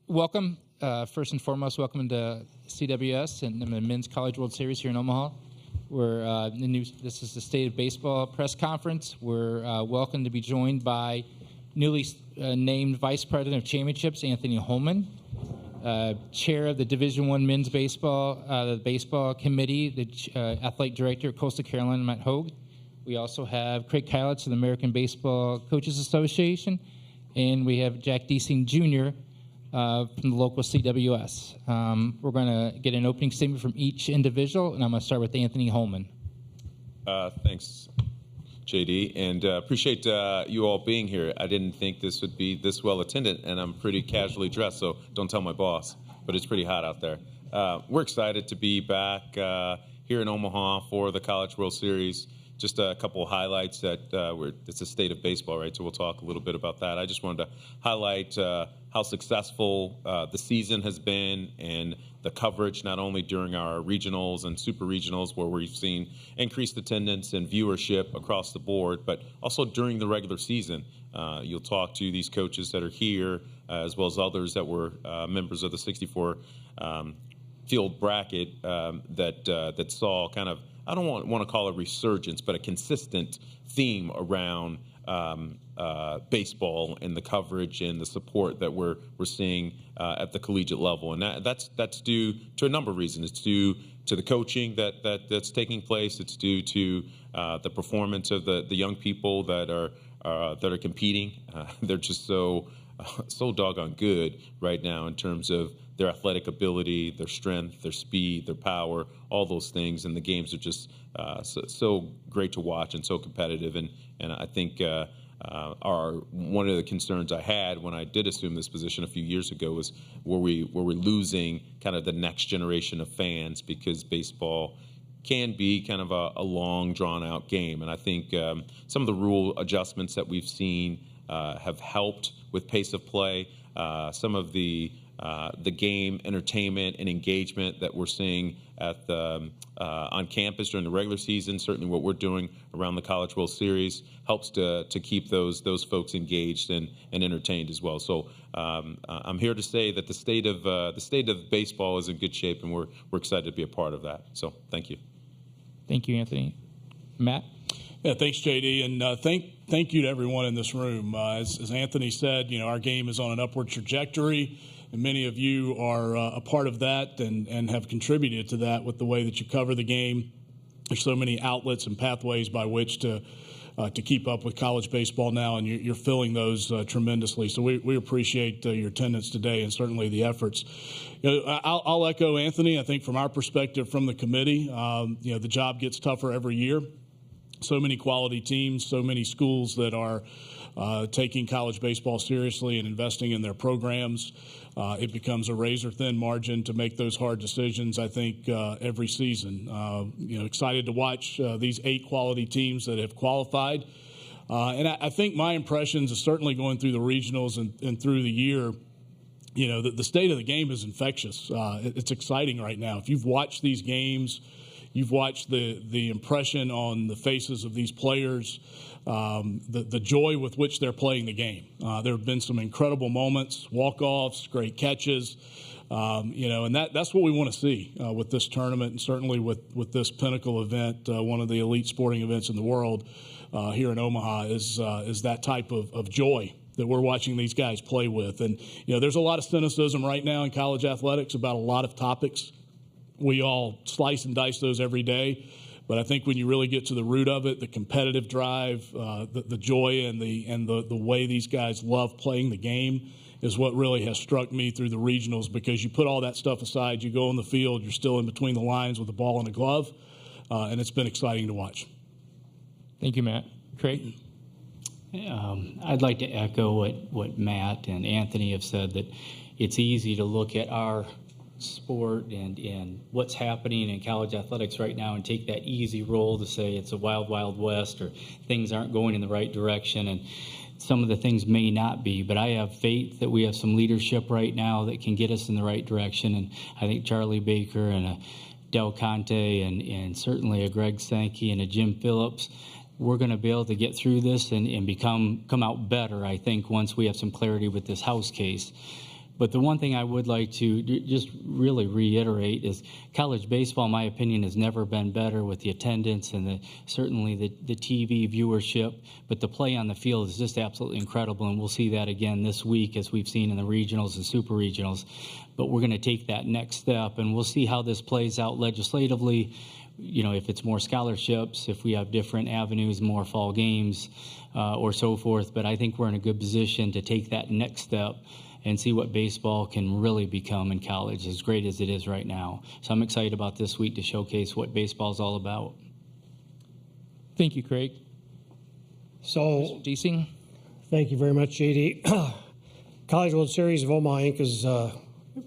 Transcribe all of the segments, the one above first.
welcome. First and foremost, welcome to CWS and the Men's College World Series here in Omaha. This is the State of Baseball press conference. We're welcome to be joined by newly named Vice President of Championships, Anthony Holman, Chair of the Division I Men's Baseball, the Baseball Committee, the Athletic Director of Coastal Carolina, Matt Hogue. We also have Craig Keilitz of the American Baseball Coaches Association, and we have Jack Deasing Jr. From the local CWS. We're going to get an opening statement from each individual, and I'm going to start with Anthony Holman. Thanks, JD, and appreciate you all being here. I didn't think this would be this well attended, and I'm pretty casually dressed, so don't tell my boss, but it's pretty hot out there. We're excited to be back here in Omaha for the College World Series. Just a couple of highlights that it's a state of baseball, right? So we'll talk a little bit about that. I just wanted to highlight how successful the season has been and the coverage, not only during our regionals and super regionals where we've seen increased attendance and viewership across the board, but also during the regular season. You'll talk to these coaches that are here as well as others that were members of the 64 field bracket that saw kind of, I don't want to call it resurgence, but a consistent theme around baseball and the coverage and the support that we're seeing at the collegiate level, and that's due to a number of reasons. It's due to the coaching that's taking place. It's due to the performance of the young people that are competing. They're just so doggone good right now in terms of their athletic ability, their strength, their speed, their power, all those things, and the games are just so great to watch and so competitive. And I think one of the concerns I had when I did assume this position a few years ago was were we losing kind of the next generation of fans, because baseball can be kind of a long, drawn-out game. And I think some of the rule adjustments that we've seen have helped with pace of play. Some of the game entertainment and engagement that we're seeing at on campus during the regular season, certainly what we're doing around the College World Series, helps to keep those folks engaged and entertained as well. So I'm here to say that the state of baseball is in good shape, and we're excited to be a part of that. So thank you. Thank you, Anthony. Matt? Yeah, thanks, JD, and thank you to everyone in this room. As Anthony said, our game is on an upward trajectory, and many of you are a part of that and have contributed to that with the way that you cover the game. There's so many outlets and pathways by which to keep up with college baseball now, and you're filling those tremendously. So we appreciate your attendance today and certainly the efforts. I'll echo Anthony. I think from our perspective, from the committee, the job gets tougher every year. So many quality teams, so many schools that are taking college baseball seriously and investing in their programs. It becomes a razor-thin margin to make those hard decisions, I think, every season. Excited to watch these 8 quality teams that have qualified. And I think my impressions is certainly going through the regionals and through the year, the state of the game is infectious. It's exciting right now. If you've watched these games, you've watched the impression on the faces of these players, the joy with which they're playing the game. There have been some incredible moments, walk-offs, great catches, and that's what we want to see with this tournament, and certainly with this pinnacle event, one of the elite sporting events in the world here in Omaha, is that type of joy that we're watching these guys play with. And, there's a lot of cynicism right now in college athletics about a lot of topics. We all slice and dice those every day. But I think when you really get to the root of it, the competitive drive, the joy, and the way these guys love playing the game is what really has struck me through the regionals, because you put all that stuff aside, you go on the field, you're still in between the lines with the ball and a glove, and it's been exciting to watch. Thank you, Matt. Craig? I'd like to echo what Matt and Anthony have said, that it's easy to look at our sport and what's happening in college athletics right now and take that easy role to say it's a wild, wild west, or things aren't going in the right direction, and some of the things may not be. But I have faith that we have some leadership right now that can get us in the right direction, and I think Charlie Baker and a Del Conte and certainly a Greg Sankey and a Jim Phillips, we're going to be able to get through this and come out better, I think, once we have some clarity with this House case. But the one thing I would like to just really reiterate is college baseball, in my opinion, has never been better with the attendance and certainly the TV viewership. But the play on the field is just absolutely incredible, and we'll see that again this week as we've seen in the regionals and super regionals. But we're going to take that next step, and we'll see how this plays out legislatively. You know, if it's more scholarships, if we have different avenues, more fall games, or so forth. But I think we're in a good position to take that next step and see what baseball can really become in college, as great as it is right now. So I'm excited about this week to showcase what baseball is all about. Thank you, Craig. So, Mr. Deasing? thank you very much, JD. College World Series of Omaha Inc. is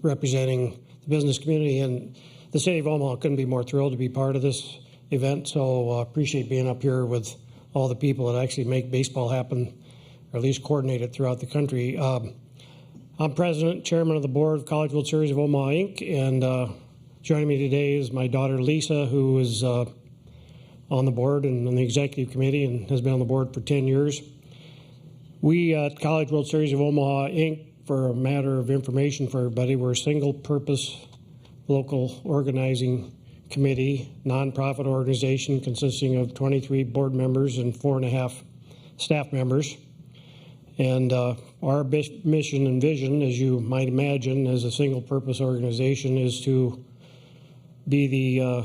representing the business community, and the city of Omaha couldn't be more thrilled to be part of this event. So appreciate being up here with all the people that actually make baseball happen, or at least coordinate it throughout the country. I'm president, chairman of the board of College World Series of Omaha Inc., and joining me today is my daughter Lisa, who is on the board and on the executive committee and has been on the board for 10 years. We at College World Series of Omaha Inc., for a matter of information for everybody, we're a single-purpose local organizing committee, nonprofit organization consisting of 23 board members and 4.5 staff members. And our mission and vision, as you might imagine, as a single-purpose organization, is to be the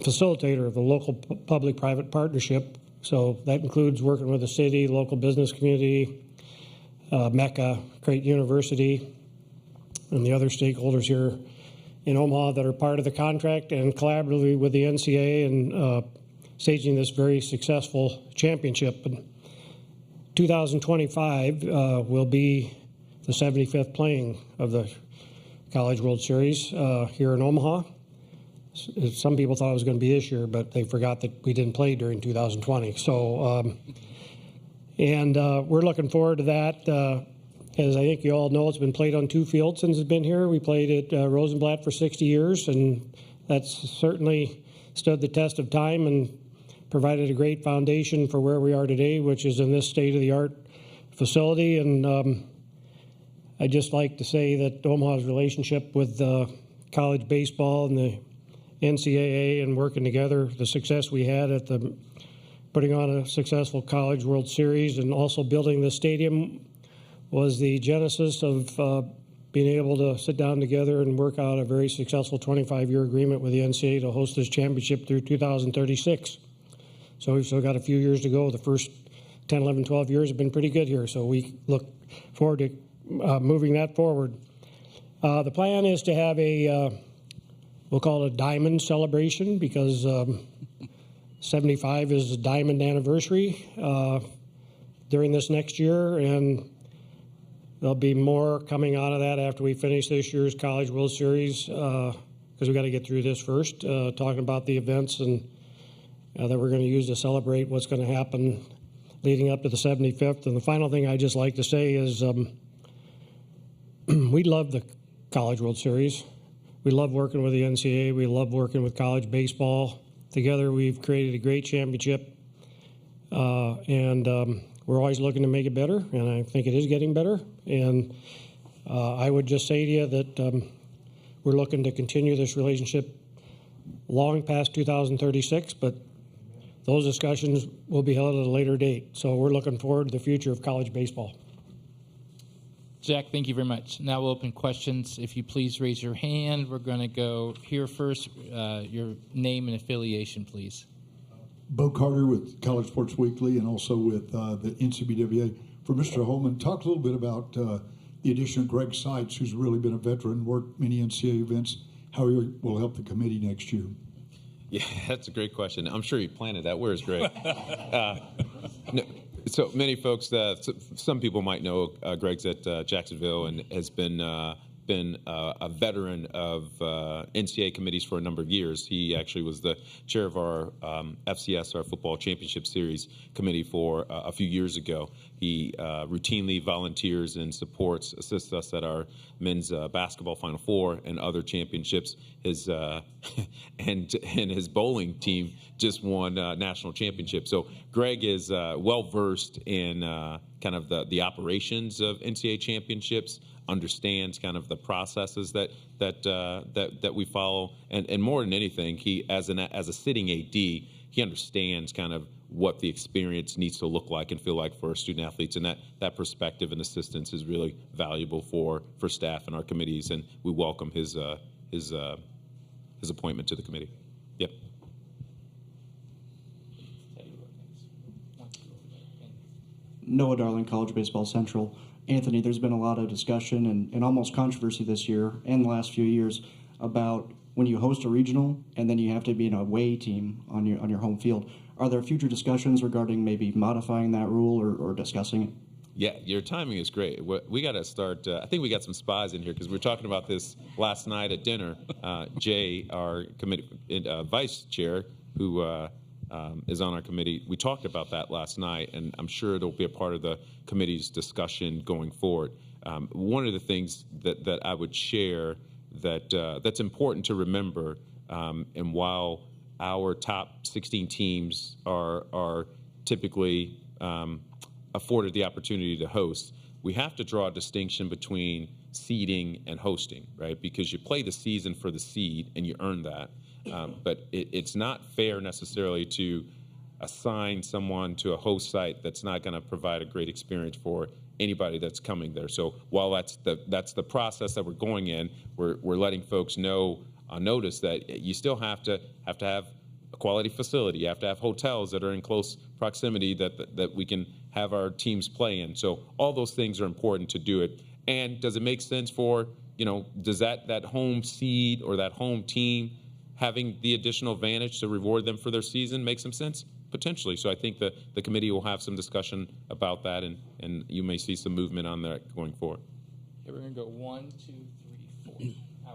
facilitator of the local public-private partnership. So that includes working with the city, local business community, Mecca, Creighton University, and the other stakeholders here in Omaha that are part of the contract, and collaboratively with the NCAA and staging this very successful championship. 2025 will be the 75th playing of the College World Series here in Omaha. Some people thought it was going to be this year, but they forgot that we didn't play during 2020. So, we're looking forward to that. As I think you all know, it's been played on 2 fields since it's been here. We played at Rosenblatt for 60 years, and that's certainly stood the test of time and provided a great foundation for where we are today, which is in this state-of-the-art facility. And I'd just like to say that Omaha's relationship with college baseball and the NCAA and working together, the success we had at putting on a successful College World Series and also building the stadium was the genesis of being able to sit down together and work out a very successful 25-year agreement with the NCAA to host this championship through 2036. So we've still got a few years to go. The first 10, 11, 12 years have been pretty good here, so we look forward to moving that forward. The plan is to have we'll call it a diamond celebration, because 75 is the diamond anniversary during this next year, and there'll be more coming out of that after we finish this year's College World Series, because we've got to get through this first, talking about the events and that we're going to use to celebrate what's going to happen leading up to the 75th. And the final thing I'd just like to say is we love the College World Series. We love working with the NCAA. We love working with college baseball. Together we've created a great championship, and we're always looking to make it better, and I think it is getting better. And I would just say to you that we're looking to continue this relationship long past 2036, but those discussions will be held at a later date. So we're looking forward to the future of college baseball. Jack, thank you very much. Now we'll open questions. If you please raise your hand. We're going to go here first. Your name and affiliation, please. Bo Carter with College Sports Weekly and also with the NCBWA. For Mr. Holman, talk a little bit about the addition of Greg Seitz, who's really been a veteran, worked many NCAA events, how he will help the committee next year. Yeah, that's a great question. I'm sure he planted that. Where's Greg? No, so many folks, some people might know Greg's at Jacksonville and has been a veteran of NCAA committees for a number of years. He actually was the chair of our FCS, our Football Championship Series committee for a few years ago. He routinely volunteers and assists us at our men's basketball Final Four and other championships. His and his bowling team just won national championship. So Greg is well versed in kind of the operations of NCAA championships, understands kind of the processes that we follow, and more than anything, he as a sitting AD, he understands kind of what the experience needs to look like and feel like for student athletes, and that perspective and assistance is really valuable for staff and our committees, and we welcome his appointment to the committee. Yep. Noah Darling, College Baseball Central. Anthony, there's been a lot of discussion and almost controversy this year and the last few years about when you host a regional and then you have to be an away team on your home field. Are there future discussions regarding maybe modifying that rule or discussing it? Yeah, your timing is great. We got to start. I think we got some spies in here because we were talking about this last night at dinner. Jay, our committee vice chair, who is on our committee, we talked about that last night, and I'm sure it'll be a part of the committee's discussion going forward. One of the things that I would share that's important to remember, and while our top 16 teams are typically afforded the opportunity to host, we have to draw a distinction between seeding and hosting, right? Because you play the season for the seed and you earn that. But it's not fair necessarily to assign someone to a host site that's not going to provide a great experience for anybody that's coming there. So while that's the process that we're going in, we're letting folks know on notice that you still have to have a quality facility. You have to have hotels that are in close proximity that we can have our teams play in. So all those things are important to do it. And does it make sense for, does that home seed or that home team having the additional advantage to reward them for their season make some sense? Potentially. So I think the committee will have some discussion about that, and you may see some movement on that going forward. Okay, we're going to go 1, 2, 3, 4.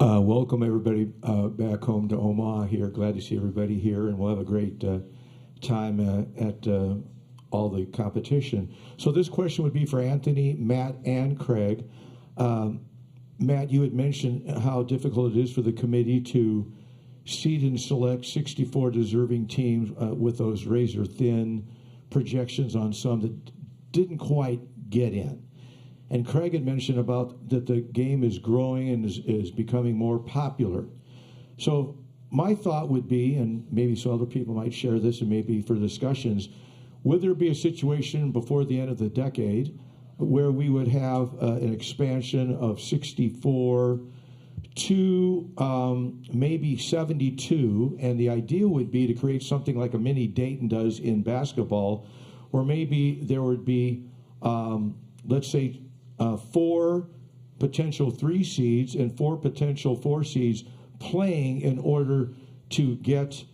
Out. Welcome everybody back home to Omaha here. Glad to see everybody here, and we'll have a great time at all the competition. So this question would be for Anthony, Matt, and Craig. Matt, you had mentioned how difficult it is for the committee to seed and select 64 deserving teams with those razor-thin projections on some that didn't quite get in. And Craig had mentioned about that the game is growing and is becoming more popular. So my thought would be, and maybe some other people might share this and maybe for discussions, would there be a situation before the end of the decade where we would have an expansion of 64 to maybe 72, and the idea would be to create something like a mini Dayton does in basketball, or maybe there would be, let's say, 4 potential 3 seeds and 4 potential 4 seeds playing in order to get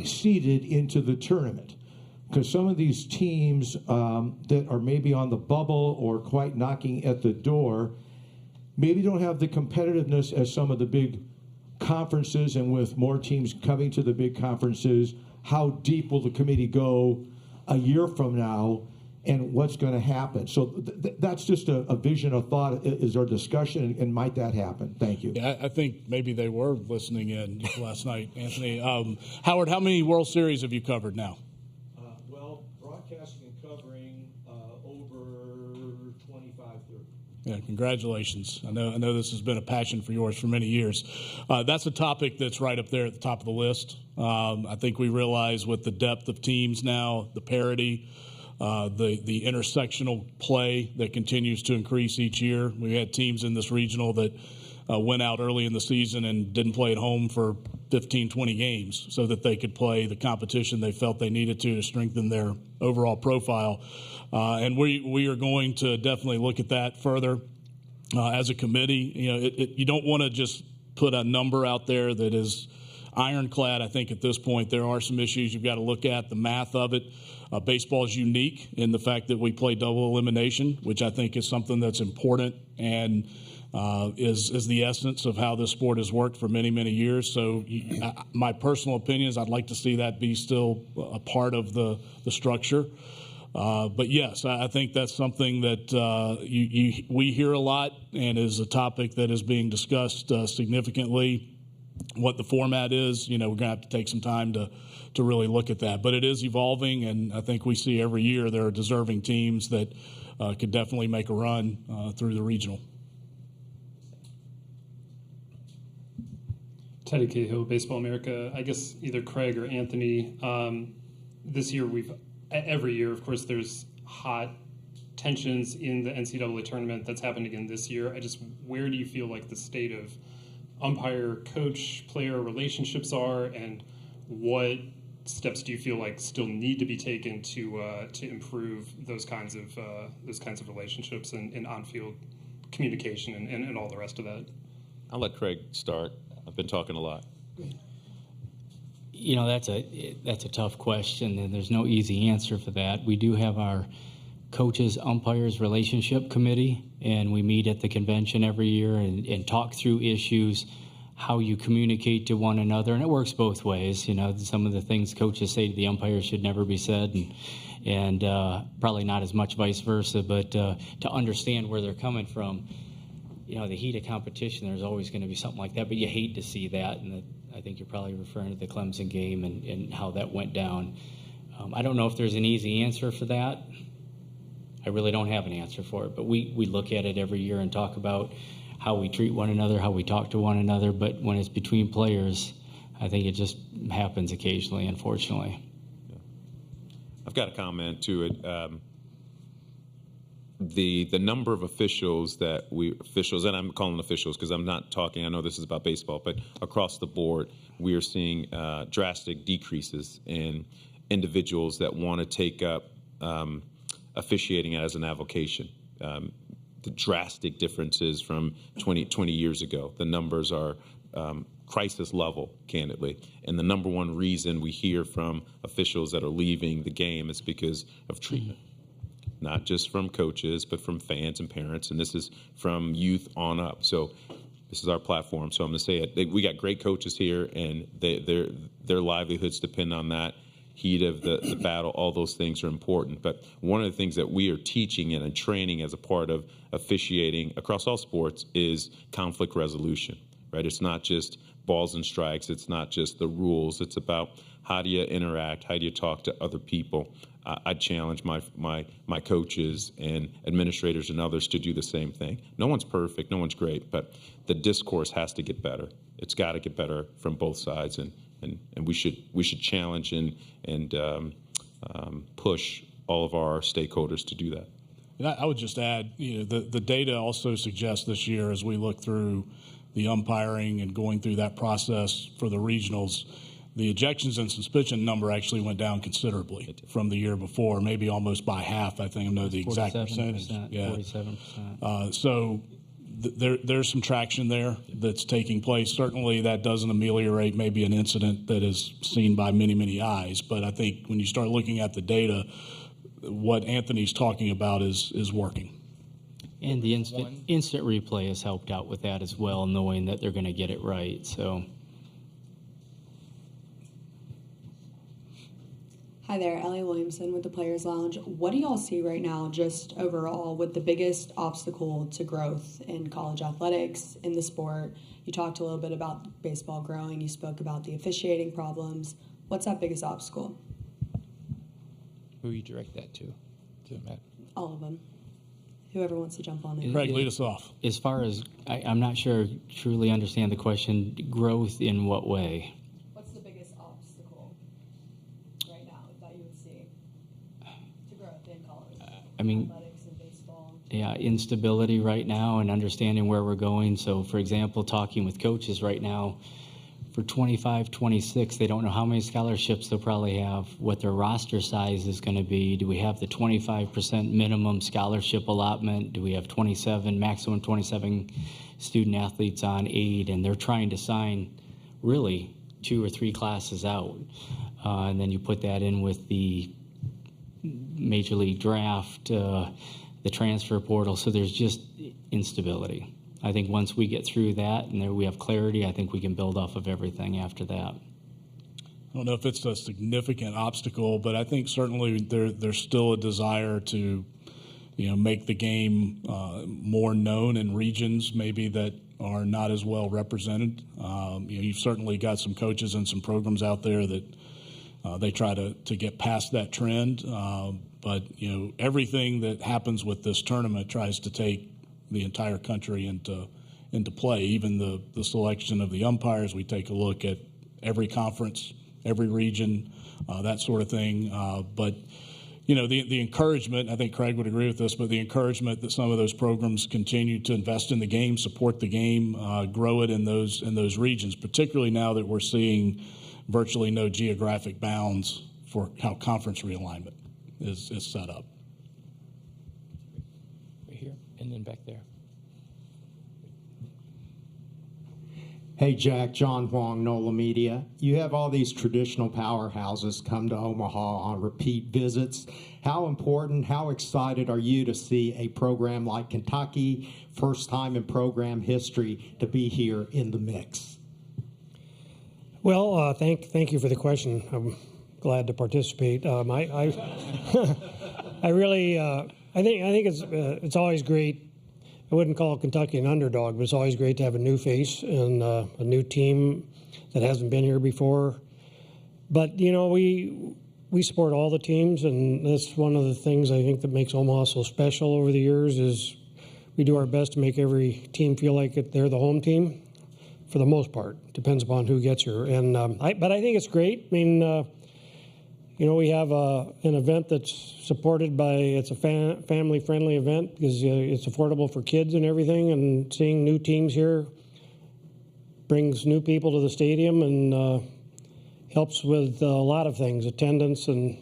seeded into the tournament. Because some of these teams that are maybe on the bubble or quite knocking at the door maybe don't have the competitiveness as some of the big conferences, and with more teams coming to the big conferences, how deep will the committee go a year from now, and what's going to happen? So that's just a vision, a thought, is our discussion, and might that happen? Thank you. Yeah, I think maybe they were listening in last night, Anthony. Howard, how many World Series have you covered now? Well, broadcasting and covering over 25, 30. Yeah, congratulations. I know this has been a passion for yours for many years. That's a topic that's right up there at the top of the list. I think we realize with the depth of teams now, the parity, the intersectional play that continues to increase each year. We had teams in this regional that went out early in the season and didn't play at home for 15, 20 games so that they could play the competition they felt they needed to strengthen their overall profile. And we are going to definitely look at that further as a committee. You don't want to just put a number out there that is ironclad. I think at this point there are some issues you've got to look at, the math of it. Baseball is unique in the fact that we play double elimination, which I think is something that's important and is the essence of how this sport has worked for many, many years. So my personal opinion is I'd like to see that be still a part of the structure. But yes, I think that's something that we hear a lot and is a topic that is being discussed significantly what the format is. We're going to have to take some time to really look at that. But it is evolving, and I think we see every year there are deserving teams that could definitely make a run through the regional. Teddy Cahill, Baseball America. I guess either Craig or Anthony. This year, every year, of course, there's hot tensions in the NCAA tournament. That's happened again this year. Where do you feel like the state of umpire-coach-player relationships are, and what steps do you feel like still need to be taken to improve those kinds of relationships and on-field communication and all the rest of that? I'll let Craig start. I've been talking a lot. That's a tough question, and there's no easy answer for that. We do have our coaches umpires relationship committee, and we meet at the convention every year and talk through issues, how you communicate to one another, and it works both ways. Some of the things coaches say to the umpires should never be said, and probably not as much vice versa, but to understand where they're coming from. The heat of competition, there's always going to be something like that, but you hate to see that, and I think you're probably referring to the Clemson game and how that went down. I don't know if there's an easy answer for that. I really don't have an answer for it, but we look at it every year and talk about how we treat one another, how we talk to one another, but when it's between players, I think it just happens occasionally, unfortunately. Yeah. I've got a comment to it. The number of officials, and I'm calling officials because I'm not talking, I know this is about baseball, but across the board, we are seeing drastic decreases in individuals that want to take up officiating as an avocation. The drastic differences from 20 years ago. The numbers are crisis level, candidly. And the number one reason we hear from officials that are leaving the game is because of treatment. Not just from coaches, but from fans and parents, and this is from youth on up. So this is our platform, so I'm going to say it. We got great coaches here, and their livelihoods depend on that. Heat of the battle, all those things are important. But one of the things that we are teaching and training as a part of officiating across all sports is conflict resolution, right? It's not just balls and strikes. It's not just the rules. It's about how do you interact? How do you talk to other people? I challenge my coaches and administrators and others to do the same thing. No one's perfect, no one's great, but the discourse has to get better. It's got to get better from both sides, and we should challenge and push all of our stakeholders to do that. And I would just add, the data also suggests this year, as we look through the umpiring and going through that process for the regionals, the ejections and suspension number actually went down considerably from the year before, maybe almost by half. I think I know the exact percentage. Yeah, 47%. So there's some traction there that's taking place. Certainly, that doesn't ameliorate maybe an incident that is seen by many, many eyes. But I think when you start looking at the data, what Anthony's talking about is working. And the instant replay has helped out with that as well, knowing that they're going to get it right. So. Hi there, Ellie Williamson with the Players Lounge. What do y'all see right now, just overall, with the biggest obstacle to growth in college athletics, in the sport? You talked a little bit about baseball growing. You spoke about the officiating problems. What's that biggest obstacle? Who you direct that to Matt? All of them. Whoever wants to jump on it. Craig, lead us off. As far as, I'm not sure I truly understand the question, growth in what way? What's the biggest obstacle right now that you would see to growth in college? Athletics and baseball. Yeah, instability right now and understanding where we're going. So, for example, talking with coaches right now, for 25, 26, they don't know how many scholarships they'll probably have, what their roster size is going to be. Do we have the 25% minimum scholarship allotment? Do we have maximum 27 student athletes on aid? And they're trying to sign really 2 or 3 classes out. And then you put that in with the Major League Draft, the transfer portal. So there's just instability. I think once we get through that and there we have clarity, I think we can build off of everything after that. I don't know if it's a significant obstacle, but I think certainly there's still a desire to, make the game more known in regions maybe that are not as well represented. You've certainly got some coaches and some programs out there that they try to get past that trend. But everything that happens with this tournament tries to take the entire country into play. Even the selection of the umpires, we take a look at every conference, every region, that sort of thing. But the encouragement, I think Craig would agree with this, but the encouragement that some of those programs continue to invest in the game, support the game, grow it in those regions, particularly now that we're seeing virtually no geographic bounds for how conference realignment is set up. Right here, and then back there. Hey, Jack, John Huang, NOLA Media. You have all these traditional powerhouses come to Omaha on repeat visits. How important, how excited are you to see a program like Kentucky, first time in program history, to be here in the mix? Well, thank you for the question. I'm glad to participate. I really think it's always great. I wouldn't call Kentucky an underdog, but it's always great to have a new face and a new team that hasn't been here before. But we support all the teams, and that's one of the things I think that makes Omaha so special over the years is we do our best to make every team feel like they're the home team. For the most part, depends upon who gets here. And but I think it's great. I mean, we have an event that's supported by, it's a family-friendly event because it's affordable for kids and everything, and seeing new teams here brings new people to the stadium and helps with a lot of things, attendance and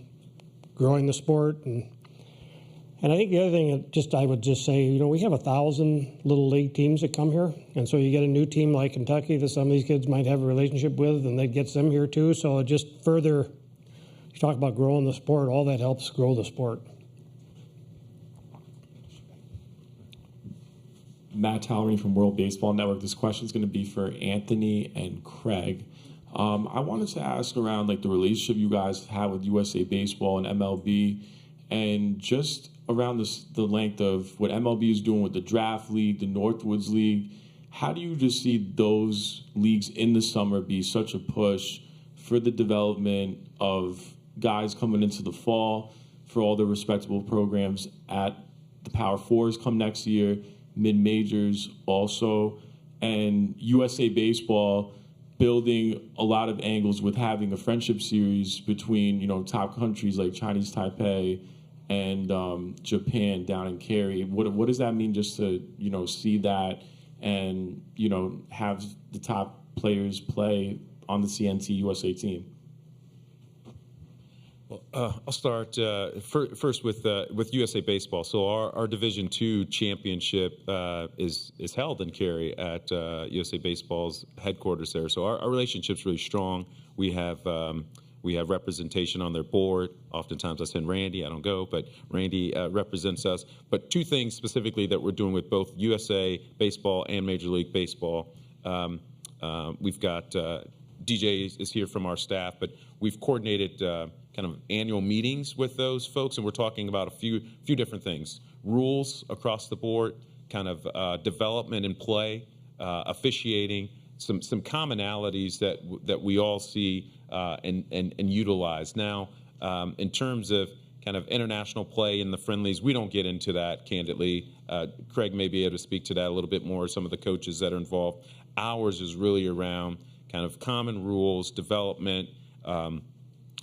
growing the sport. And I think the other thing I would just say, we have 1,000 little league teams that come here, and so you get a new team like Kentucky that some of these kids might have a relationship with, and that gets them here too. So it just further, you talk about growing the sport, all that helps grow the sport. Matt Tallery from World Baseball Network. This question is going to be for Anthony and Craig. I wanted to ask around the relationship you guys have with USA Baseball and MLB, and just around the length of what MLB is doing with the Draft League, the Northwoods League. How do you just see those leagues in the summer be such a push for the development of guys coming into the fall, for all the respectable programs at the Power Fours come next year, mid-majors also, and USA Baseball building a lot of angles with having a friendship series between, top countries like Chinese Taipei and Japan down in Cary. What does that mean just to, see that and, have the top players play on the CNT USA team? Well, I'll start first with USA Baseball. So our Division II championship is held in Cary at USA Baseball's headquarters there. So our relationship's really strong. We have representation on their board. Oftentimes I send Randy. I don't go, but Randy represents us. But two things specifically that we're doing with both USA Baseball and Major League Baseball. We've got DJ is here from our staff, but we've coordinated kind of annual meetings with those folks, and we're talking about a few different things: rules across the board, kind of development and play, officiating, some commonalities that we all see and utilize. Now, in terms of kind of international play in the friendlies, we don't get into that candidly. Craig may be able to speak to that a little bit more, some of the coaches that are involved. Ours is really around kind of common rules, development,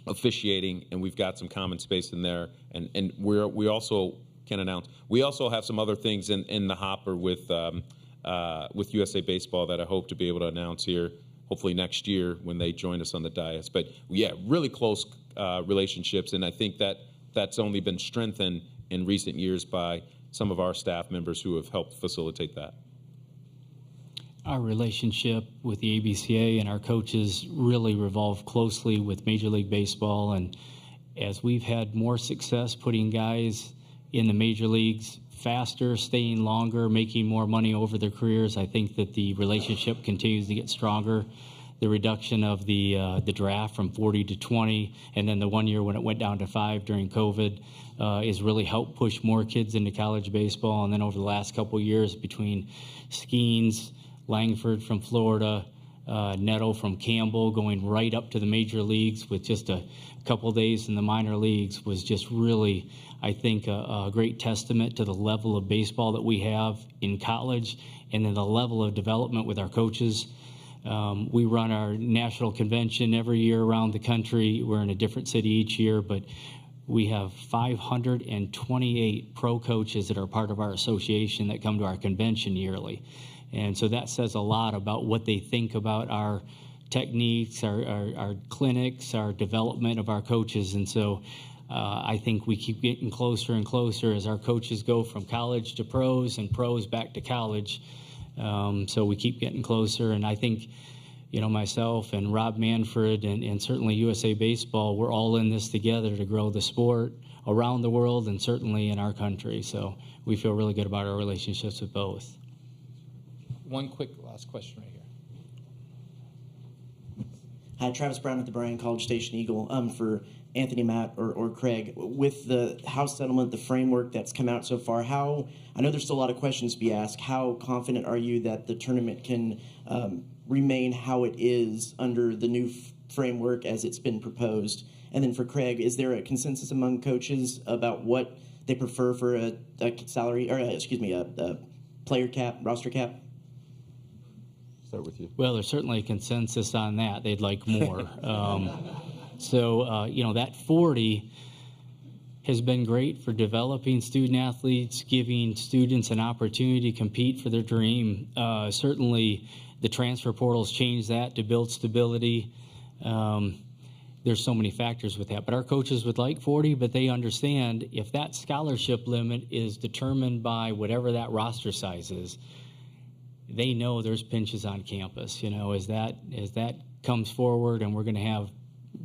officiating, and we've got some common space in there. And we also can announce, we also have some other things in the hopper with USA Baseball that I hope to be able to announce here, hopefully next year when they join us on the dais. But yeah, really close relationships, and I think that's only been strengthened in recent years by some of our staff members who have helped facilitate that. Our relationship with the ABCA and our coaches really revolve closely with Major League Baseball, and as we've had more success putting guys in the major leagues faster, staying longer, making more money over their careers, I think that the relationship continues to get stronger. The reduction of the draft from 40 to 20, and then the 1 year when it went down to 5 during COVID, has really helped push more kids into college baseball. And then over the last couple of years, between Skeens, Langford from Florida, Nettle from Campbell, going right up to the major leagues with just a couple days in the minor leagues was just really, I think, a great testament to the level of baseball that we have in college and then the level of development with our coaches. We run our national convention every year around the country. We're in a different city each year, but we have 528 pro coaches that are part of our association that come to our convention yearly. And so that says a lot about what they think about our techniques, our clinics, our development of our coaches. And so I think we keep getting closer and closer as our coaches go from college to pros and pros back to college. So we keep getting closer. And I think, myself and Rob Manfred and certainly USA Baseball, we're all in this together to grow the sport around the world and certainly in our country. So we feel really good about our relationships with both. One quick last question right here. Hi, Travis Brown at the Bryan College Station Eagle. For Anthony, Matt, or Craig, with the House settlement, the framework that's come out so far, I know there's still a lot of questions to be asked. How confident are you that the tournament can remain how it is under the new framework as it's been proposed? And then for Craig, is there a consensus among coaches about what they prefer for a salary, or a player cap, roster cap? Start with you. Well, there's certainly a consensus on that. They'd like more. That 40 has been great for developing student athletes, giving students an opportunity to compete for their dream. Certainly, the transfer portals changed that to build stability. There's so many factors with that. But our coaches would like 40, but they understand if that scholarship limit is determined by whatever that roster size is, they know there's pinches on campus. As that comes forward and we're going to have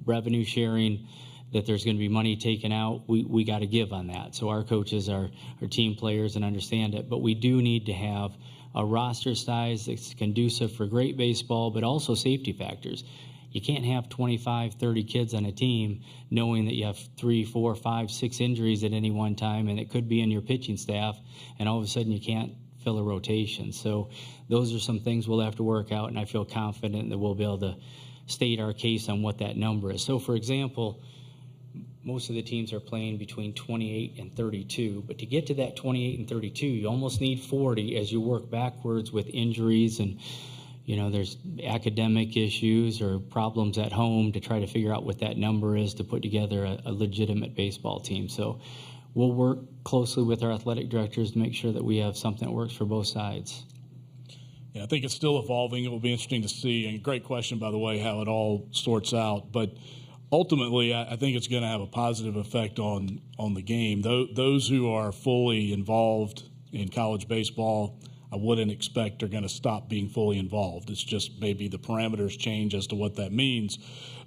revenue sharing, that there's going to be money taken out, we got to give on that. So our coaches are team players and understand it. But we do need to have a roster size that's conducive for great baseball, but also safety factors. You can't have 25, 30 kids on a team knowing that you have 3, 4, 5, 6 injuries at any one time, and it could be in your pitching staff, and all of a sudden you can't fill a rotation. So those are some things we'll have to work out, and I feel confident that we'll be able to state our case on what that number is. So, for example, most of the teams are playing between 28 and 32, but to get to that 28 and 32, you almost need 40 as you work backwards with injuries and, there's academic issues or problems at home to try to figure out what that number is to put together a legitimate baseball team. So we'll work closely with our athletic directors to make sure that we have something that works for both sides. Yeah, I think it's still evolving. It will be interesting to see. And great question, by the way, how it all sorts out. But ultimately, I think it's going to have a positive effect on the game. Those who are fully involved in college baseball, I wouldn't expect are going to stop being fully involved. It's just maybe the parameters change as to what that means.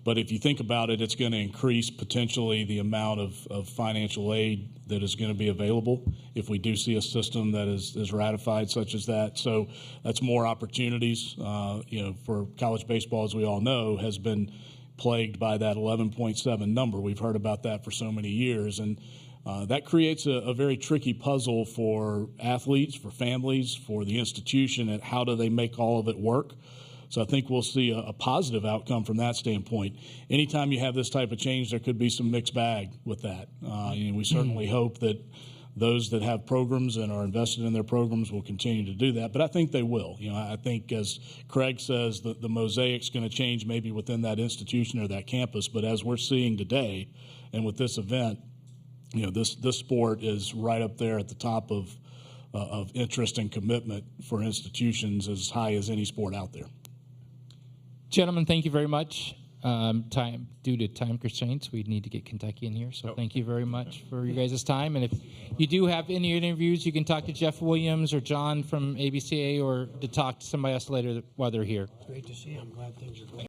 But if you think about it, it's going to increase potentially the amount of financial aid that is going to be available if we do see a system that is ratified such as that. So that's more opportunities. For college baseball, as we all know, has been plagued by that 11.7 number. We've heard about that for so many years. And that creates a very tricky puzzle for athletes, for families, for the institution, and how do they make all of it work. So I think we'll see a positive outcome from that standpoint. Anytime you have this type of change, there could be some mixed bag with that. We certainly hope that those that have programs and are invested in their programs will continue to do that, but I think they will. I think, as Craig says, the mosaic's going to change maybe within that institution or that campus, but as we're seeing today and with this event, this sport is right up there at the top of interest and commitment for institutions as high as any sport out there. Gentlemen, thank you very much. Due to time constraints, we need to get Kentucky in here. So thank you very much for your guys' time. And if you do have any interviews, you can talk to Jeff Williams or John from ABCA or to talk to somebody else later while they're here. Great to see you. I'm glad things are going.